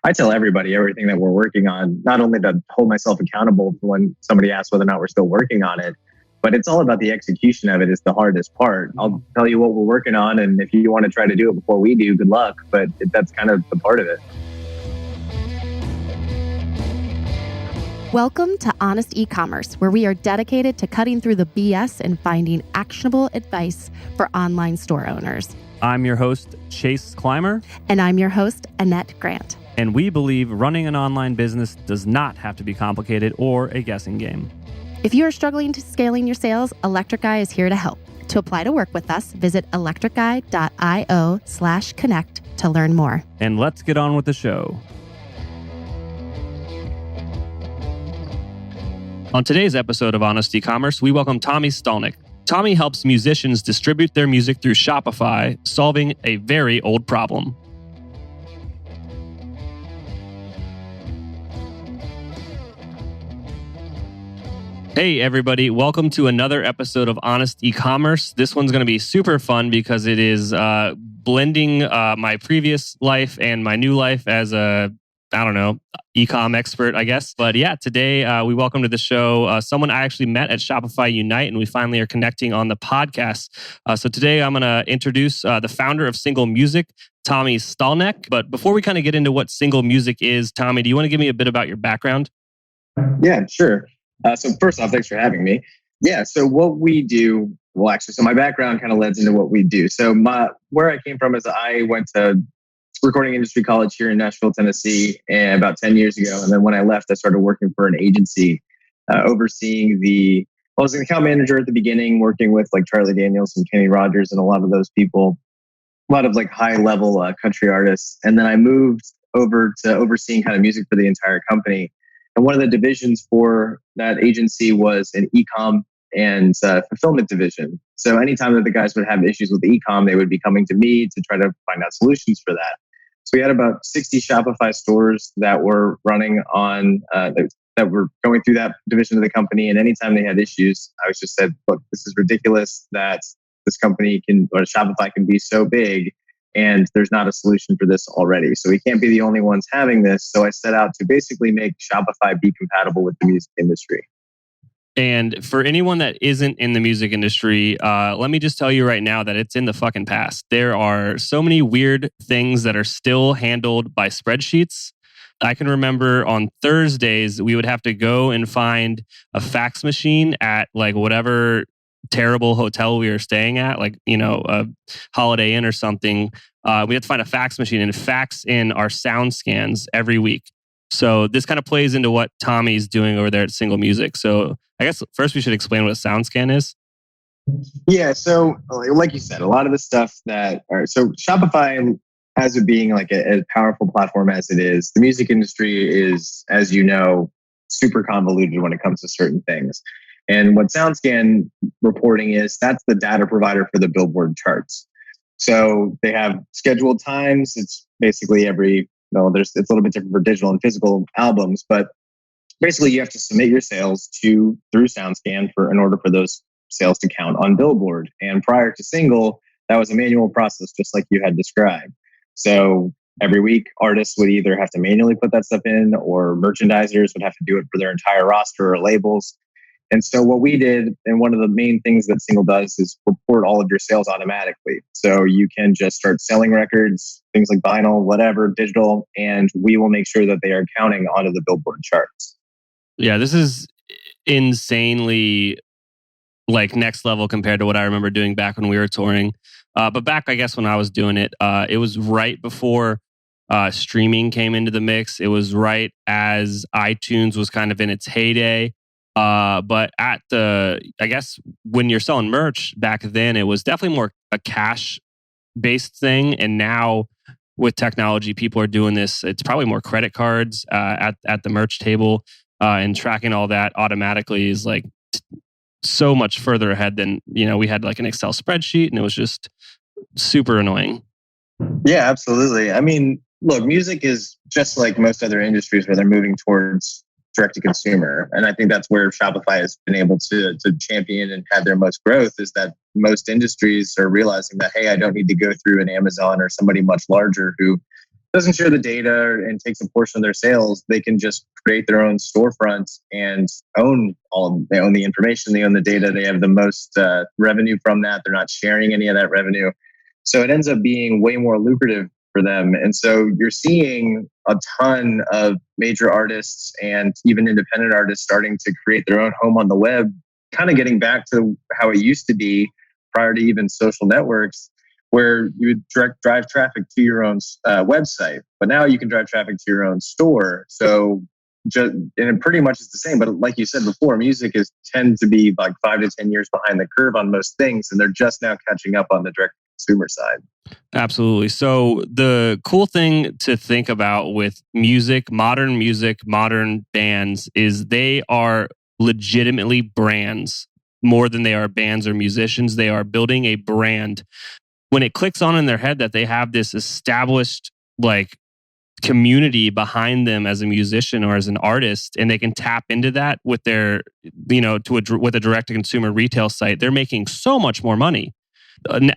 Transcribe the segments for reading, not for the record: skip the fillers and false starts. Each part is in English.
I tell everybody everything that we're working on, not only to hold myself accountable for when somebody asks whether or not we're still working on it, but it's all about the execution of it is the hardest part. I'll tell you what we're working on, and if you want to try to do it before we do, good luck. But that's kind of the part of it. Welcome to Honest E-commerce, where we are dedicated to cutting through the BS and finding actionable advice for online store owners. I'm your host, Chase Clymer. And I'm your host, Annette Grant. And we believe running an online business does not have to be complicated or a guessing game. If you are struggling to scaling your sales, Electric Guy is here to help. To apply to work with us, visit electricguy.io/connect to learn more. And let's get on with the show. On today's episode of Honest E-commerce, we welcome Tommy Stalknecht. Tommy helps musicians distribute their music through Shopify, solving a very old problem. Hey everybody, welcome to another episode of Honest E-commerce. This one's going to be super fun because it is blending my previous life and my new life as a, e-com expert, I guess. But yeah, today we welcome to the show someone I actually met at Shopify Unite, and we finally are connecting on the podcast. So today I'm going to introduce the founder of Single Music, Tommy Stalknecht. But before we kind of get into what Single Music is, Tommy, do you want to give me a bit about your background? Yeah, sure. So first off, thanks for having me. Yeah, so what we do, so my background kind of leads into what we do. So where I came from is I went to recording industry college here in Nashville, Tennessee, about 10 years ago. And then when I left, I started working for an agency overseeing I was an account manager at the beginning, working with like Charlie Daniels and Kenny Rogers and a lot of those people, a lot of like high level country artists. And then I moved over to overseeing kind of music for the entire company. And one of the divisions for that agency was an e-com and fulfillment division. So anytime that the guys would have issues with the e-com, they would be coming to me to try to find out solutions for that. So we had about 60 Shopify stores that were running on, that were going through that division of the company. And anytime they had issues, I was just said, look, this is ridiculous that this company Shopify can be so big and there's not a solution for this already. So we can't be the only ones having this. So I set out to basically make Shopify be compatible with the music industry. And for anyone that isn't in the music industry, let me just tell you right now that it's in the fucking past. There are so many weird things that are still handled by spreadsheets. I can remember on Thursdays, we would have to go and find a fax machine at like whatever terrible hotel we were staying at, like, a Holiday Inn or something. We had to find a fax machine and fax in our SoundScans every week. So this kind of plays into what Tommy's doing over there at Single Music. So I guess first we should explain what a SoundScan is. Yeah, so like you said, a lot of the stuff so Shopify, as it being like a powerful platform as it is, the music industry is, as you know, super convoluted when it comes to certain things. And what SoundScan reporting is, that's the data provider for the Billboard charts. So they have scheduled times. It's basically it's a little bit different for digital and physical albums, but basically you have to submit your sales through SoundScan in order for those sales to count on Billboard. And prior to single, that was a manual process, just like you had described. So every week, artists would either have to manually put that stuff in, or merchandisers would have to do it for their entire roster or labels. And so what we did, and one of the main things that Single does, is report all of your sales automatically. So you can just start selling records, things like vinyl, whatever, digital, and we will make sure that they are counting onto the Billboard charts. Yeah, this is insanely like next level compared to what I remember doing back when we were touring. But back, I guess, when I was doing it, it was right before streaming came into the mix. It was right as iTunes was kind of in its heyday. But I guess when you're selling merch back then, it was definitely more a cash-based thing. And now with technology, people are doing this. It's probably more credit cards at the merch table, and tracking all that automatically is like so much further ahead than, we had like an Excel spreadsheet, and it was just super annoying. Yeah, absolutely. I mean, look, music is just like most other industries where they're moving towards direct to consumer. And I think that's where Shopify has been able to champion and have their most growth, is that most industries are realizing that, hey, I don't need to go through an Amazon or somebody much larger who doesn't share the data and takes a portion of their sales, they can just create their own storefront and they own the information, they own the data, they have the most revenue from that. They're not sharing any of that revenue. So it ends up being way more lucrative for them. And so you're seeing a ton of major artists and even independent artists starting to create their own home on the web, kind of getting back to how it used to be prior to even social networks, where you would drive traffic to your own website. But now you can drive traffic to your own store. So and it pretty much is the same. But like you said before, music tends to be like 5 to 10 years behind the curve on most things. And they're just now catching up on the direct consumer side. Absolutely. So the cool thing to think about with music, modern bands, is they are legitimately brands more than they are bands or musicians. They are building a brand. When it clicks on in their head that they have this established like community behind them as a musician or as an artist, and they can tap into that with their, with a direct to consumer retail site, they're making so much more money.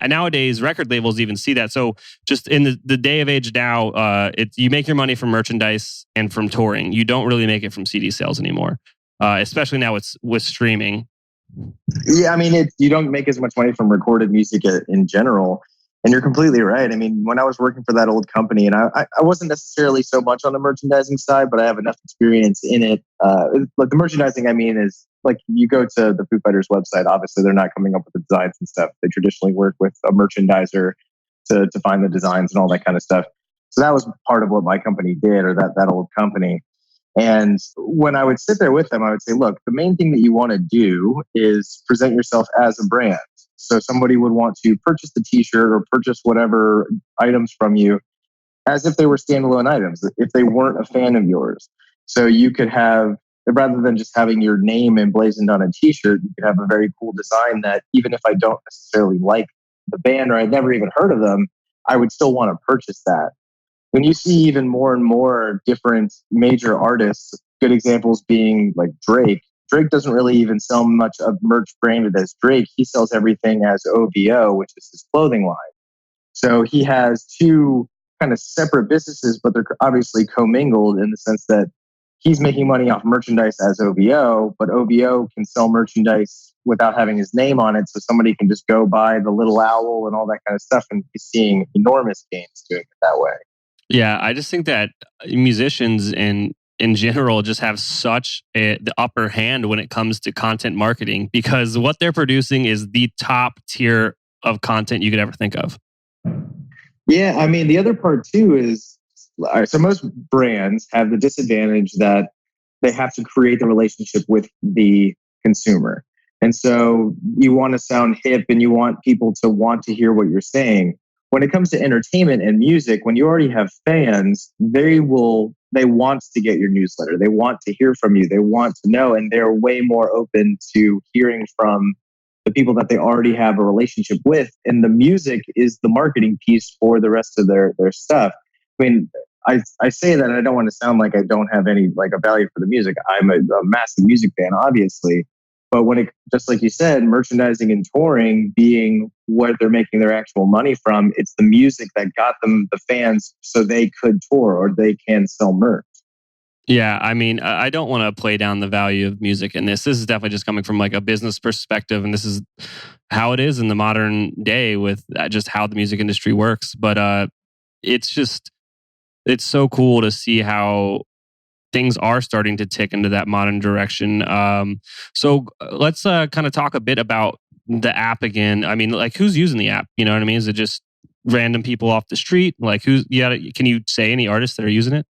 Nowadays, record labels even see that. So just in the day of age now, you make your money from merchandise and from touring. You don't really make it from CD sales anymore, especially now with streaming. Yeah, I mean, you don't make as much money from recorded music in general. And you're completely right. I mean, when I was working for that old company, and I wasn't necessarily so much on the merchandising side, but I have enough experience in it. Like the merchandising, I mean, is like you go to the Foo Fighters website. Obviously, they're not coming up with the designs and stuff. They traditionally work with a merchandiser to find the designs and all that kind of stuff. So that was part of what my company did, or that old company. And when I would sit there with them, I would say, look, the main thing that you want to do is present yourself as a brand. So somebody would want to purchase the t-shirt or purchase whatever items from you as if they were standalone items, if they weren't a fan of yours. So you could have, rather than just having your name emblazoned on a t-shirt, you could have a very cool design that even if I don't necessarily like the band or I'd never even heard of them, I would still want to purchase that. When you see even more and more different major artists, good examples being like Drake. Drake doesn't really even sell much of merch branded as Drake. He sells everything as OVO, which is his clothing line. So he has two kind of separate businesses, but they're obviously commingled in the sense that he's making money off merchandise as OVO, but OVO can sell merchandise without having his name on it. So somebody can just go buy the little owl and all that kind of stuff and be seeing enormous gains doing it that way. Yeah, I just think that musicians in general just have such the upper hand when it comes to content marketing, because what they're producing is the top tier of content you could ever think of. Yeah, I mean, the other part too is, so most brands have the disadvantage that they have to create the relationship with the consumer. And so you want to sound hip and you want people to want to hear what you're saying. When it comes to entertainment and music, when you already have fans, they want to get your newsletter. They want to hear from you. They want to know, and they're way more open to hearing from the people that they already have a relationship with. And the music is the marketing piece for the rest of their stuff. I mean, I say that I don't want to sound like I don't have any like a value for the music. I'm a massive music fan, obviously. But when it, just like you said, merchandising and touring being what they're making their actual money from, it's the music that got them the fans so they could tour or they can sell merch. Yeah, I mean, I don't want to play down the value of music in this. This is definitely just coming from like a business perspective, and this is how it is in the modern day with just how the music industry works. But it's so cool to see how things are starting to tick into that modern direction. So let's kind of talk a bit about the app again. I mean, like, who's using the app? You know what I mean? Is it just random people off the street? Like, can you say any artists that are using it?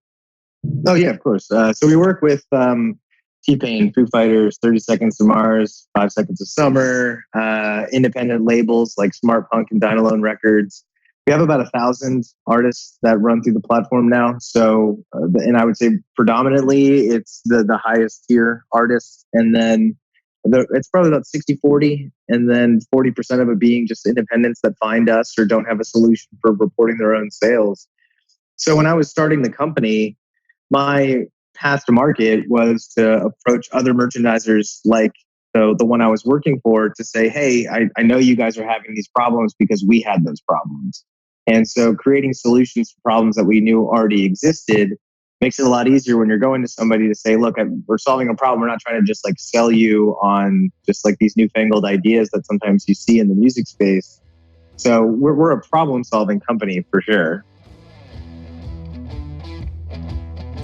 Oh yeah, of course. So we work with T-Pain, Foo Fighters, 30 Seconds to Mars, 5 Seconds of Summer, independent labels like Smart Punk and Dynalone Records. We have about 1,000 artists that run through the platform now. So, and I would say predominantly it's the highest tier artists. And then it's probably about 60-40. And then 40% of it being just independents that find us or don't have a solution for reporting their own sales. So when I was starting the company, my path to market was to approach other merchandisers like the one I was working for to say, hey, I know you guys are having these problems because we had those problems. And so creating solutions for problems that we knew already existed makes it a lot easier when you're going to somebody to say, look, we're solving a problem. We're not trying to just like sell you on just like these newfangled ideas that sometimes you see in the music space. So we're a problem solving company for sure.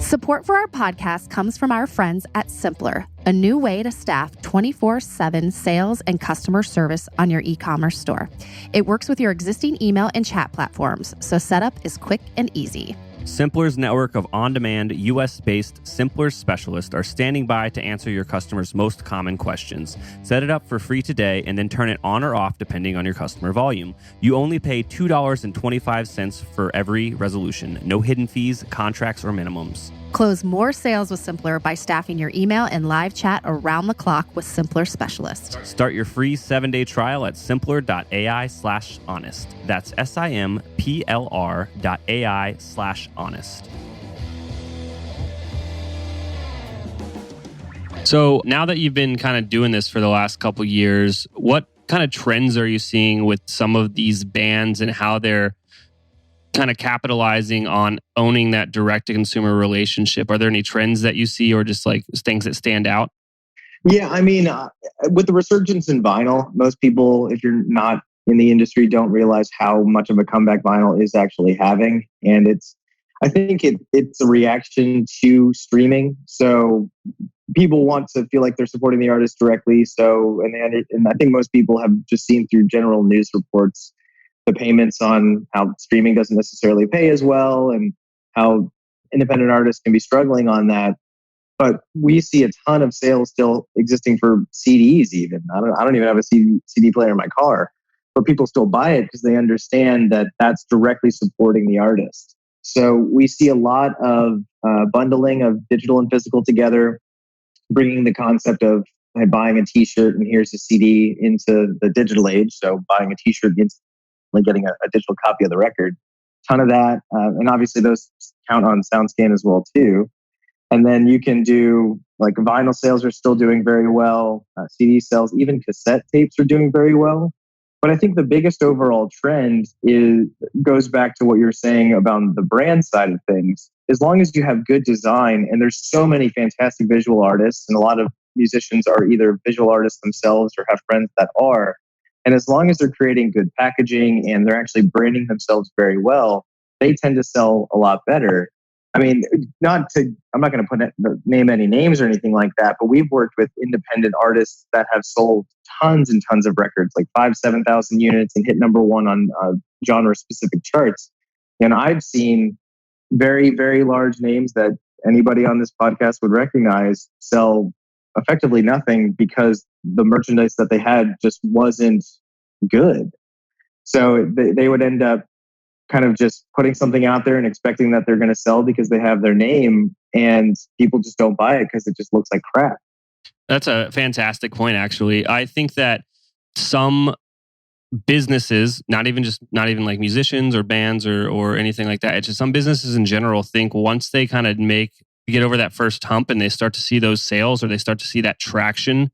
Support for our podcast comes from our friends at Simpler, a new way to staff 24/7 sales and customer service on your e-commerce store. It works with your existing email and chat platforms, so setup is quick and easy. Simpler's network of on-demand, US-based Simpler specialists are standing by to answer your customers' most common questions. Set it up for free today and then turn it on or off depending on your customer volume. You only pay $2.25 for every resolution. No hidden fees, contracts, or minimums. Close more sales with Simpler by staffing your email and live chat around the clock with Simpler specialists. Start your free 7-day trial at simpler.ai/honest. That's simpler.ai/honest. So now that you've been kind of doing this for the last couple years, what kind of trends are you seeing with some of these bands and how they're kind of capitalizing on owning that direct-to-consumer relationship? Are there any trends that you see or just like things that stand out? Yeah, I mean, with the resurgence in vinyl, most people, if you're not in the industry, don't realize how much of a comeback vinyl is actually having. And I think it's a reaction to streaming. So people want to feel like they're supporting the artist directly. So, and I think most people have just seen through general news reports the payments on how streaming doesn't necessarily pay as well and how independent artists can be struggling on that. But we see a ton of sales still existing for CDs even. I don't even have a CD player in my car, but people still buy it because they understand that that's directly supporting the artist. So we see a lot of bundling of digital and physical together, bringing the concept of buying a t-shirt and here's a CD into the digital age. So buying a t-shirt means getting a digital copy of the record. Ton of that. And obviously those count on SoundScan as well too. And then you can do like vinyl sales are still doing very well. CD sales, even cassette tapes are doing very well. But I think the biggest overall trend goes back to what you're saying about the brand side of things. As long as you have good design, and there's so many fantastic visual artists, and a lot of musicians are either visual artists themselves or have friends that are. And as long as they're creating good packaging and they're actually branding themselves very well, they tend to sell a lot better. I mean, I'm not going to name any names or anything like that, but we've worked with independent artists that have sold tons and tons of records, like 7,000 units, and hit number one on genre-specific charts. And I've seen very, very large names that anybody on this podcast would recognize sell effectively nothing because the merchandise that they had just wasn't good. So they would end up kind of just putting something out there and expecting that they're going to sell because they have their name, and people just don't buy it because it just looks like crap. That's a fantastic point, actually. I think that some businesses, not even like musicians or bands or anything like that, it's just some businesses in general think once they kind of get over that first hump and they start to see those sales or they start to see that traction,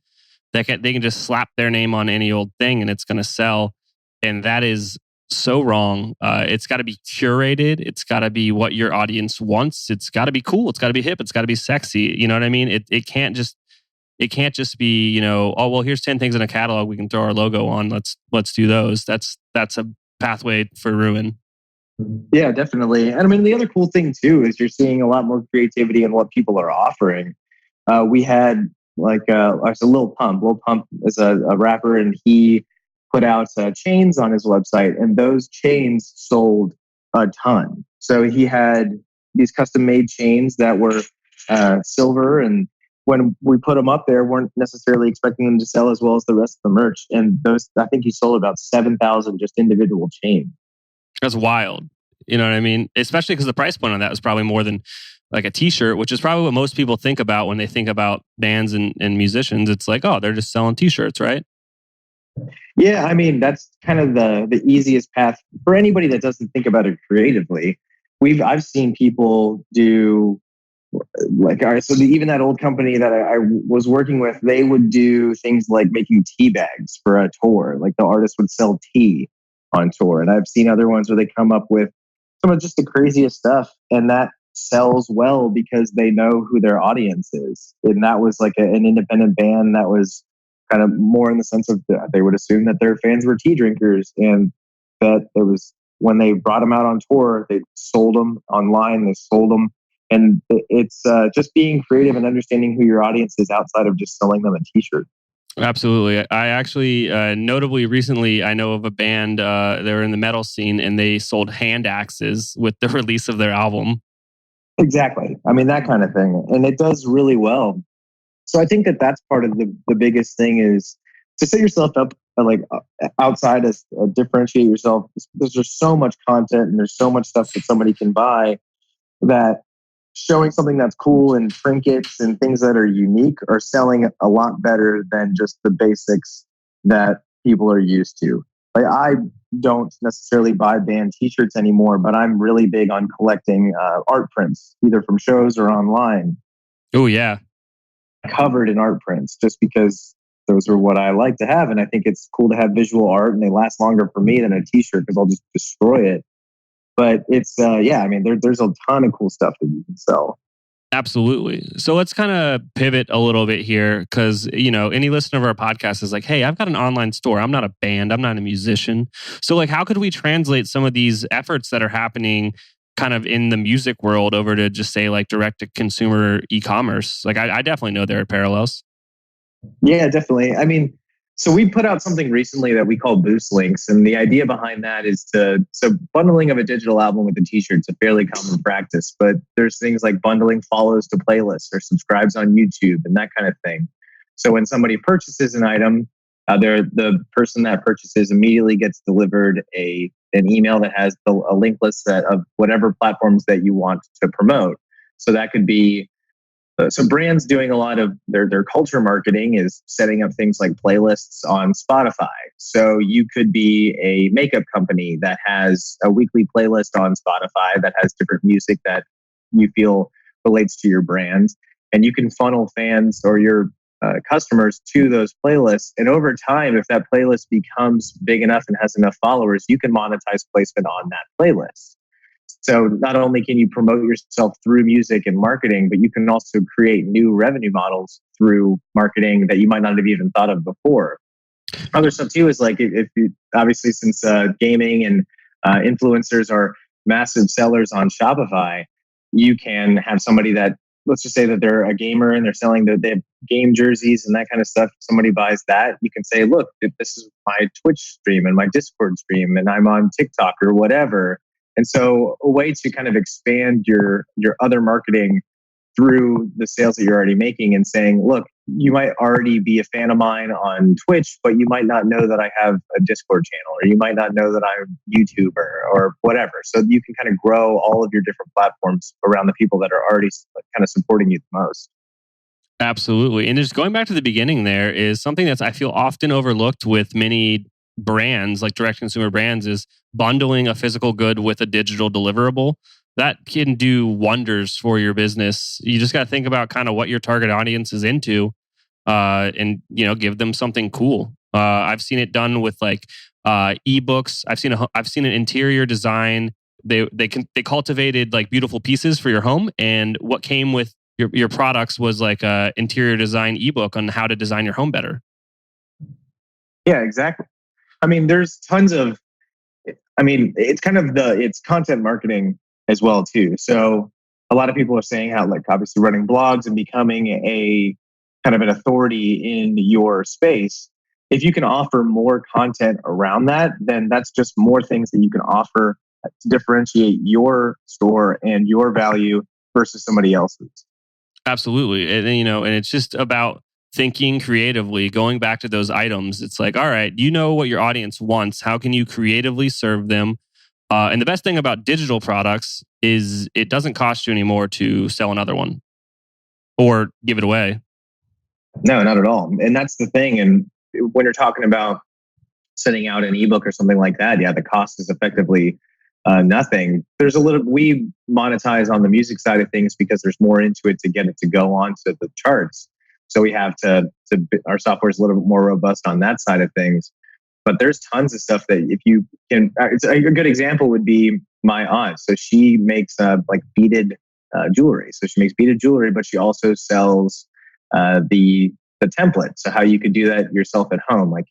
they can just slap their name on any old thing and it's going to sell. And that is so wrong. It's got to be curated. It's got to be what your audience wants. It's got to be cool. It's got to be hip. It's got to be sexy. You know what I mean? It can't just be, oh, well, here's 10 things in a catalog we can throw our logo on. Let's do those. That's a pathway for ruin. Yeah, definitely. And I mean, the other cool thing too is you're seeing a lot more creativity in what people are offering. We had Lil Pump. Lil Pump is a rapper, and he put out chains on his website, and those chains sold a ton. So he had these custom-made chains that were silver, and when we put them up there, weren't necessarily expecting them to sell as well as the rest of the merch. And those, I think he sold about 7,000 just individual chains. That's wild. You know what I mean? Especially because the price point on that was probably more than like a t-shirt, which is probably what most people think about when they think about bands and musicians. It's like, oh, they're just selling t-shirts, right? Yeah, I mean, that's kind of the easiest path for anybody that doesn't think about it creatively. I've seen people do even that old company that I was working with, they would do things like making tea bags for a tour. Like the artist would sell tea. on tour. And I've seen other ones where they come up with some of just the craziest stuff, and that sells well because they know who their audience is. And that was like an independent band that was kind of more in the sense of they would assume that their fans were tea drinkers, and that it was when they brought them out on tour, they sold them online, they sold them. And it's just being creative and understanding who your audience is outside of just selling them a t-shirt. Absolutely. I actually, notably recently, I know of a band, they were in the metal scene and they sold hand axes with the release of their album. Exactly. I mean, that kind of thing. And it does really well. So I think that that's part of the biggest thing is to set yourself up outside as differentiate yourself. There's just so much content and there's so much stuff that somebody can buy that showing something that's cool and trinkets and things that are unique are selling a lot better than just the basics that people are used to. Like, I don't necessarily buy band t-shirts anymore, but I'm really big on collecting art prints, either from shows or online. Oh, yeah. Covered in art prints, just because those are what I like to have. And I think it's cool to have visual art, and they last longer for me than a t-shirt because I'll just destroy it. But it's, I mean, there's a ton of cool stuff that you can sell. Absolutely. So let's kind of pivot a little bit here because, any listener of our podcast is like, hey, I've got an online store. I'm not a band. I'm not a musician. So like, how could we translate some of these efforts that are happening kind of in the music world over to just say like direct to consumer e-commerce? Like, I definitely know there are parallels. Yeah, definitely. I mean, so we put out something recently that we call boost links. And the idea behind that is so bundling of a digital album with a t-shirt is a fairly common practice, but there's things like bundling follows to playlists or subscribes on YouTube and that kind of thing. So when somebody purchases an item, the person that purchases immediately gets delivered an email that has a link list set of whatever platforms that you want to promote. So that could be so brands doing a lot of their culture marketing is setting up things like playlists on Spotify. So you could be a makeup company that has a weekly playlist on Spotify that has different music that you feel relates to your brand. And you can funnel fans or your customers to those playlists. And over time, if that playlist becomes big enough and has enough followers, you can monetize placement on that playlist. So not only can you promote yourself through music and marketing, but you can also create new revenue models through marketing that you might not have even thought of before. Other stuff too is like if you obviously since gaming and influencers are massive sellers on Shopify, you can have somebody that, let's just say that they're a gamer and they're selling they have game jerseys and that kind of stuff. If somebody buys that, you can say, look, this is my Twitch stream and my Discord stream and I'm on TikTok or whatever. And so a way to kind of expand your other marketing through the sales that you're already making and saying, look, you might already be a fan of mine on Twitch, but you might not know that I have a Discord channel, or you might not know that I'm a YouTuber or whatever. So you can kind of grow all of your different platforms around the people that are already kind of supporting you the most. Absolutely. And just going back to the beginning, there is something that's I feel often overlooked with many brands, like direct consumer brands, is bundling a physical good with a digital deliverable. That can do wonders for your business. You just got to think about kind of what your target audience is into, and give them something cool. I've seen it done with like ebooks. I've seen an interior design. They cultivated like beautiful pieces for your home, and what came with your products was like a interior design ebook on how to design your home better. Yeah, exactly. I mean, there's tons of. I mean, it's kind of it's content marketing as well too. So a lot of people are saying how, like, obviously running blogs and becoming a kind of an authority in your space. If you can offer more content around that, then that's just more things that you can offer to differentiate your store and your value versus somebody else's. Absolutely. And it's just about thinking creatively, going back to those items. It's like, all right, you know what your audience wants. How can you creatively serve them? And the best thing about digital products is it doesn't cost you anymore to sell another one or give it away. No, not at all. And that's the thing. And when you're talking about sending out an ebook or something like that, yeah, the cost is effectively nothing. We monetize on the music side of things because there's more into it to get it to go on to the charts. So we have our software is a little bit more robust on that side of things. But there's tons of stuff that if you can, it's a good example would be my aunt. So she makes like beaded jewelry. So she makes beaded jewelry, but she also sells the template. So how you could do that yourself at home. Like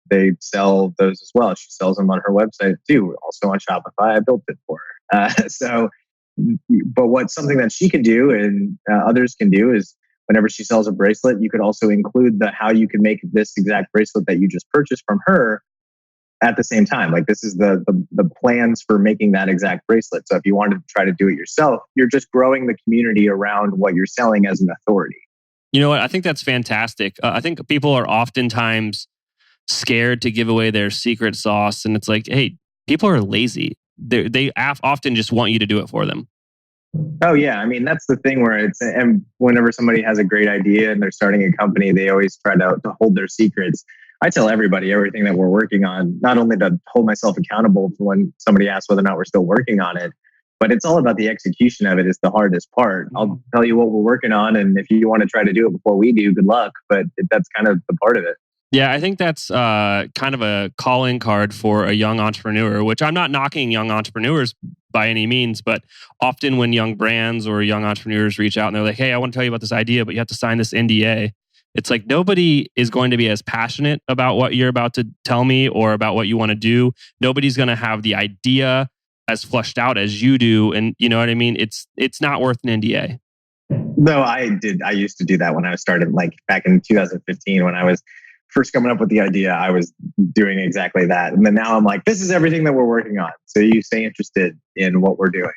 they sell those as well. She sells them on her website too. Also on Shopify, I built it for her. But what's something that she can do and others can do is whenever she sells a bracelet, you could also include how you can make this exact bracelet that you just purchased from her at the same time. Like this is the plans for making that exact bracelet. So if you wanted to try to do it yourself, you're just growing the community around what you're selling as an authority. You know what? I think that's fantastic. I think people are oftentimes scared to give away their secret sauce. And it's like, hey, people are lazy. They often just want you to do it for them. Oh, yeah. I mean, that's the thing where and whenever somebody has a great idea and they're starting a company, they always try to hold their secrets. I tell everybody everything that we're working on, not only to hold myself accountable for when somebody asks whether or not we're still working on it, but it's all about the execution of it is the hardest part. I'll tell you what we're working on. And if you want to try to do it before we do, good luck. But that's kind of the part of it. Yeah, I think that's kind of a calling card for a young entrepreneur, which I'm not knocking young entrepreneurs by any means, but often when young brands or young entrepreneurs reach out and they're like, hey, I want to tell you about this idea, but you have to sign this NDA. It's like nobody is going to be as passionate about what you're about to tell me or about what you want to do. Nobody's going to have the idea as fleshed out as you do. And you know what I mean? It's not worth an NDA. No, I used to do that when I started, like back in 2015 when I was first coming up with the idea. I was doing exactly that. And then now I'm like, this is everything that we're working on. So you stay interested in what we're doing.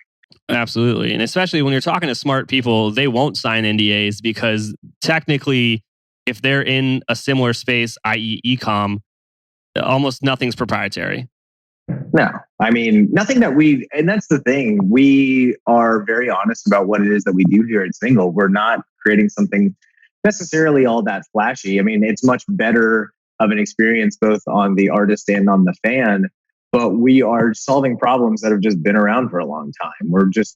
Absolutely. And especially when you're talking to smart people, they won't sign NDAs because technically, if they're in a similar space, i.e. e-com, almost nothing's proprietary. No, I mean, nothing that and that's the thing. We are very honest about what it is that we do here at Single. We're not creating something necessarily all that flashy. I mean, it's much better of an experience both on the artist and on the fan, but we are solving problems that have just been around for a long time.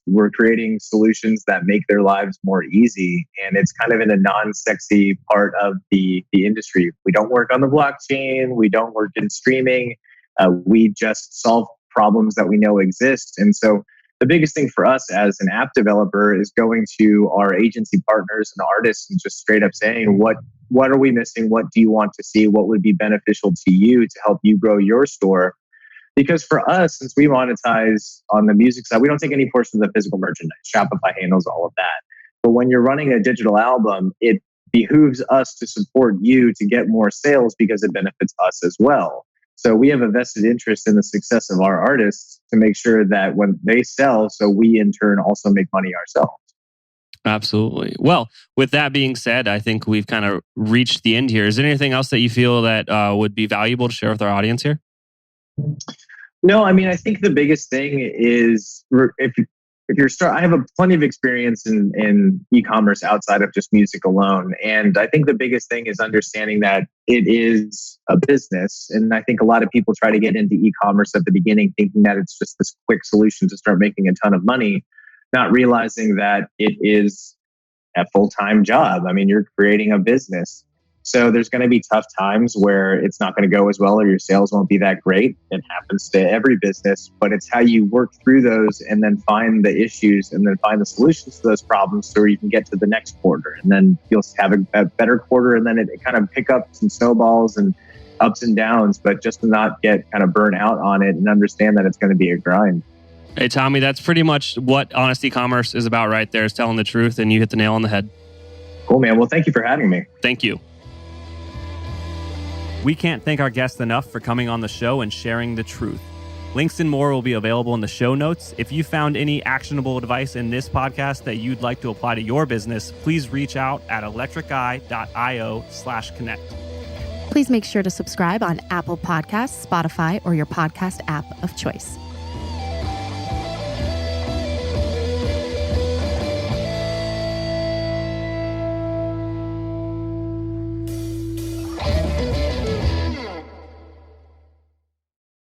We're creating solutions that make their lives more easy. And it's kind of in a non-sexy part of the industry. We don't work on the blockchain. We don't work in streaming. We just solve problems that we know exist. And so the biggest thing for us as an app developer is going to our agency partners and artists and just straight up saying, what are we missing? What do you want to see? What would be beneficial to you to help you grow your store? Because for us, since we monetize on the music side, we don't take any portion of the physical merchandise. Shopify handles all of that. But when you're running a digital album, it behooves us to support you to get more sales because it benefits us as well. So we have a vested interest in the success of our artists to make sure that when they sell, so we in turn also make money ourselves. Absolutely. Well, with that being said, I think we've kind of reached the end here. Is there anything else that you feel that would be valuable to share with our audience here? No, I mean, I think the biggest thing is if you're I have plenty of experience in e-commerce outside of just music alone. And I think the biggest thing is understanding that it is a business. And I think a lot of people try to get into e-commerce at the beginning thinking that it's just this quick solution to start making a ton of money, not realizing that it is a full-time job. I mean, you're creating a business. So there's going to be tough times where it's not going to go as well or your sales won't be that great. It happens to every business, but it's how you work through those and then find the issues and then find the solutions to those problems so you can get to the next quarter. And then you'll have a better quarter and then it kind of pick up some snowballs and ups and downs, but just to not get kind of burnt out on it and understand that it's going to be a grind. Hey, Tommy, that's pretty much what Honest E-commerce is about right there, is telling the truth, and you hit the nail on the head. Cool, man. Well, thank you for having me. Thank you. We can't thank our guests enough for coming on the show and sharing the truth. Links and more will be available in the show notes. If you found any actionable advice in this podcast that you'd like to apply to your business, please reach out at electriceye.io/connect. Please make sure to subscribe on Apple Podcasts, Spotify, or your podcast app of choice.